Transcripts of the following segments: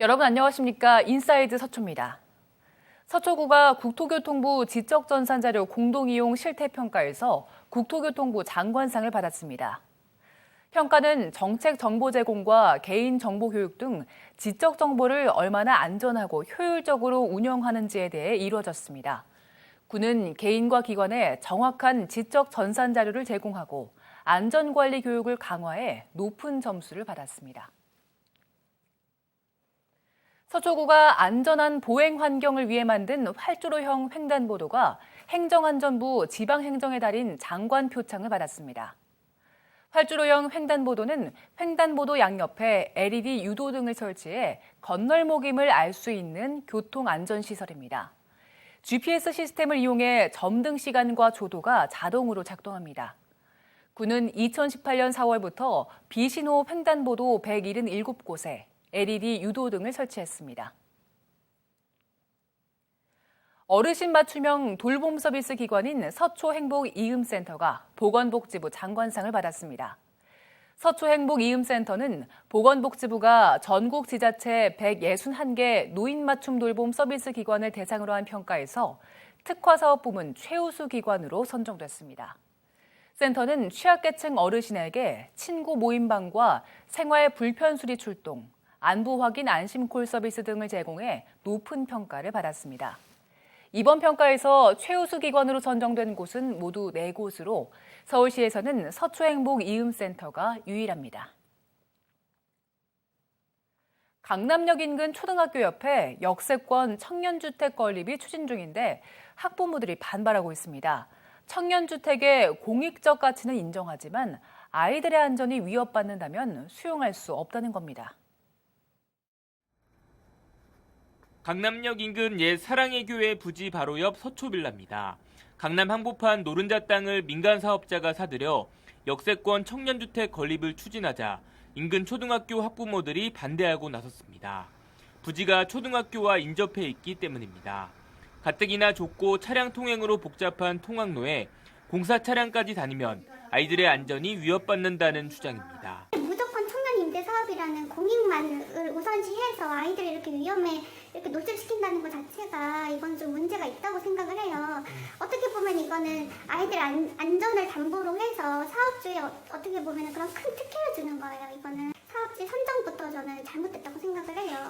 여러분 안녕하십니까? 인사이드 서초입니다. 서초구가 국토교통부 지적전산자료 공동이용 실태평가에서 국토교통부 장관상을 받았습니다. 평가는 정책 정보 제공과 개인 정보 교육 등 지적 정보를 얼마나 안전하고 효율적으로 운영하는지에 대해 이루어졌습니다. 구는 개인과 기관에 정확한 지적 전산 자료를 제공하고 안전관리 교육을 강화해 높은 점수를 받았습니다. 서초구가 안전한 보행 환경을 위해 만든 활주로형 횡단보도가 행정안전부 지방행정의 달인 장관 표창을 받았습니다. 활주로형 횡단보도는 횡단보도 양옆에 LED 유도등을 설치해 건널목임을 알 수 있는 교통안전시설입니다. GPS 시스템을 이용해 점등 시간과 조도가 자동으로 작동합니다. 구는 2018년 4월부터 비신호 횡단보도 177곳에 LED 유도등을 설치했습니다. 어르신 맞춤형 돌봄 서비스 기관인 서초행복이음센터가 보건복지부 장관상을 받았습니다. 서초행복이음센터는 보건복지부가 전국 지자체 161개 노인 맞춤 돌봄 서비스 기관을 대상으로 한 평가에서 특화사업 부문 최우수 기관으로 선정됐습니다. 센터는 취약계층 어르신에게 친구 모임방과 생활 불편 수리 출동, 안부 확인 안심콜 서비스 등을 제공해 높은 평가를 받았습니다. 이번 평가에서 최우수 기관으로 선정된 곳은 모두 4곳으로 서울시에서는 서초행복이음센터가 유일합니다. 강남역 인근 초등학교 옆에 역세권 청년주택 건립이 추진 중인데 학부모들이 반발하고 있습니다. 청년주택의 공익적 가치는 인정하지만 아이들의 안전이 위협받는다면 수용할 수 없다는 겁니다. 강남역 인근 옛 사랑의 교회 부지 바로 옆 서초빌라입니다. 강남 한복판 노른자 땅을 민간 사업자가 사들여 역세권 청년주택 건립을 추진하자 인근 초등학교 학부모들이 반대하고 나섰습니다. 부지가 초등학교와 인접해 있기 때문입니다. 가뜩이나 좁고 차량 통행으로 복잡한 통학로에 공사 차량까지 다니면 아이들의 안전이 위협받는다는 주장입니다. 무조건 청년 임대 사업이라는 공익만을 우선시해서 아이들을 이렇게 위험에 이렇게 노출시킨다는 것 자체가 이건 좀 문제가 있다고 생각을 해요. 어떻게 보면 이거는 아이들 안전을 담보로 해서 사업주에 어떻게 보면 그런 큰 특혜를 주는 거예요. 이거는 사업지 선정부터 저는 잘못됐다고 생각을 해요.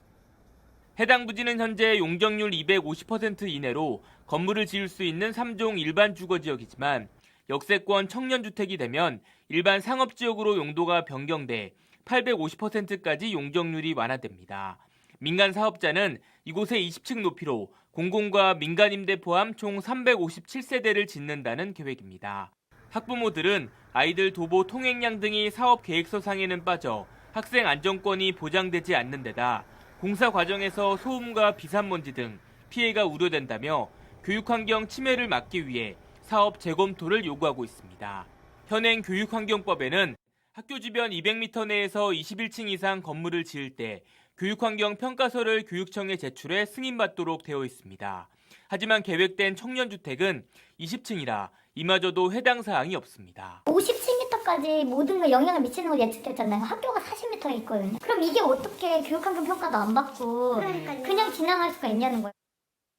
해당 부지는 현재 용적률 250% 이내로 건물을 지을 수 있는 3종 일반 주거지역이지만 역세권 청년주택이 되면 일반 상업지역으로 용도가 변경돼 850%까지 용적률이 완화됩니다. 민간 사업자는 이곳에 20층 높이로 공공과 민간 임대 포함 총 357세대를 짓는다는 계획입니다. 학부모들은 아이들 도보 통행량 등이 사업 계획서상에는 빠져 학생 안전권이 보장되지 않는 데다 공사 과정에서 소음과 비산먼지 등 피해가 우려된다며 교육환경 침해를 막기 위해 사업 재검토를 요구하고 있습니다. 현행 교육환경법에는 학교 주변 200m 내에서 21층 이상 건물을 지을 때 교육환경 평가서를 교육청에 제출해 승인받도록 되어 있습니다. 하지만 계획된 청년주택은 20층이라 이마저도 해당 사항이 없습니다. 50층까지 모든 걸 영향을 미치는 걸 예측했잖아요. 학교가 40m에 있거든요. 그럼 이게 어떻게 교육환경 평가도 안 받고 그냥 지나갈 수가 있냐는 거예요.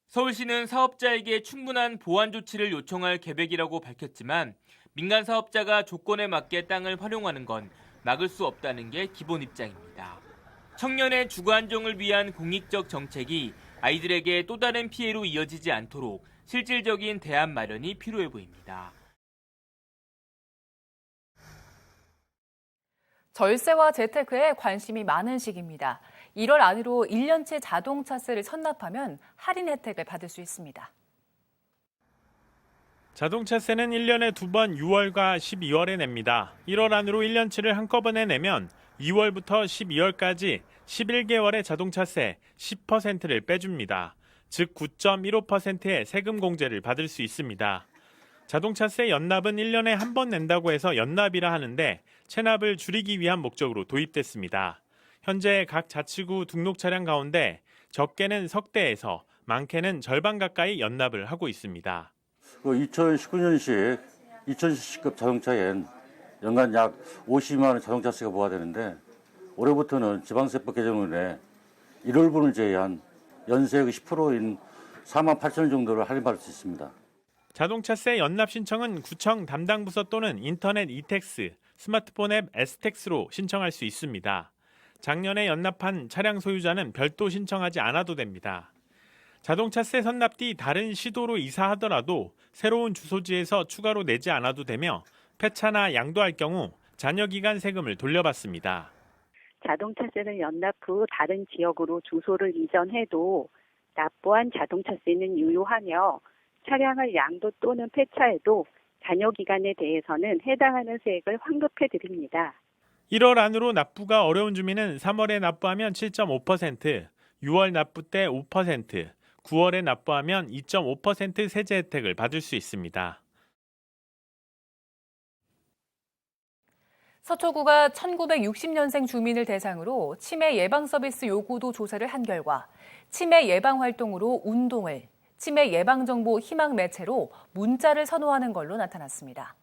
서울시는 사업자에게 충분한 보완 조치를 요청할 계획이라고 밝혔지만 민간 사업자가 조건에 맞게 땅을 활용하는 건 막을 수 없다는 게 기본 입장입니다. 청년의 주거 안정을 위한 공익적 정책이 아이들에게 또 다른 피해로 이어지지 않도록 실질적인 대안 마련이 필요해 보입니다. 절세와 재테크에 관심이 많은 시기입니다. 1월 안으로 1년치 자동차세를 선납하면 할인 혜택을 받을 수 있습니다. 자동차세는 1년에 2번 6월과 12월에 냅니다. 1월 안으로 1년치를 한꺼번에 내면 2월부터 12월까지 11개월의 자동차세 10%를 빼줍니다. 즉 9.15%의 세금 공제를 받을 수 있습니다. 자동차세 연납은 1년에 한 번 낸다고 해서 연납이라 하는데 체납을 줄이기 위한 목적으로 도입됐습니다. 현재 각 자치구 등록 차량 가운데 적게는 석 대에서 많게는 절반 가까이 연납을 하고 있습니다. 2019년식 2000cc급 자동차엔 연간 약 52만 원 자동차세가 부과되는데 올해부터는 지방세법 개정으로 인해 1월분을 제외한 연세액 10%인 4만 8천 원 정도를 할인받을 수 있습니다. 자동차세 연납 신청은 구청 담당 부서 또는 인터넷 이택스, 스마트폰 앱 S택스로 신청할 수 있습니다. 작년에 연납한 차량 소유자는 별도 신청하지 않아도 됩니다. 자동차세 선납 뒤 다른 시도로 이사하더라도 새로운 주소지에서 추가로 내지 않아도 되며 폐차나 양도할 경우 잔여기간 세금을 돌려받습니다. 자동차세를 연납 후 다른 지역으로 주소를 이전해도 납부한 자동차세는 유효하며 차량을 양도 또는 폐차해도 잔여기간에 대해서는 해당하는 세액을 환급해 드립니다. 1월 안으로 납부가 어려운 주민은 3월에 납부하면 7.5%, 6월 납부 때 5%, 9월에 납부하면 2.5% 세제 혜택을 받을 수 있습니다. 서초구가 1960년생 주민을 대상으로 치매 예방 서비스 요구도 조사를 한 결과 치매 예방 활동으로 운동을, 치매 예방 정보 희망 매체로 문자를 선호하는 걸로 나타났습니다.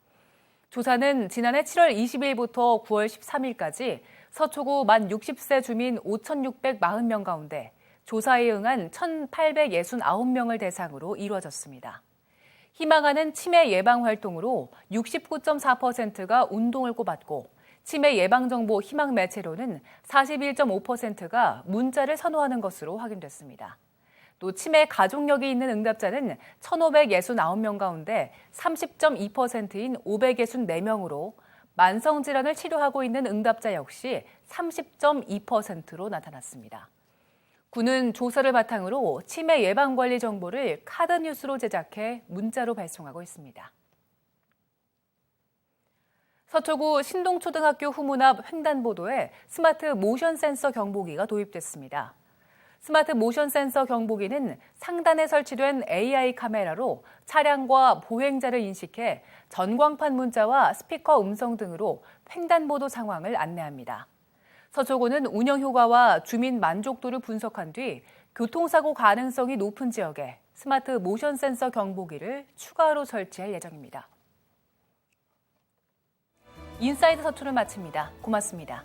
조사는 지난해 7월 20일부터 9월 13일까지 서초구 만 60세 주민 5,640명 가운데 조사에 응한 1,869명을 대상으로 이루어졌습니다. 희망하는 치매 예방 활동으로 69.4%가 운동을 꼽았고 치매 예방 정보 희망 매체로는 41.5%가 문자를 선호하는 것으로 확인됐습니다. 또 치매 가족력이 있는 응답자는 1,569명 가운데 30.2%인 564명으로 만성질환을 치료하고 있는 응답자 역시 30.2%로 나타났습니다. 구는 조사를 바탕으로 치매 예방 관리 정보를 카드뉴스로 제작해 문자로 발송하고 있습니다. 서초구 신동초등학교 후문 앞 횡단보도에 스마트 모션 센서 경보기가 도입됐습니다. 스마트 모션 센서 경보기는 상단에 설치된 AI 카메라로 차량과 보행자를 인식해 전광판 문자와 스피커 음성 등으로 횡단보도 상황을 안내합니다. 서초구는 운영 효과와 주민 만족도를 분석한 뒤 교통사고 가능성이 높은 지역에 스마트 모션 센서 경보기를 추가로 설치할 예정입니다. 인사이드 서초를 마칩니다. 고맙습니다.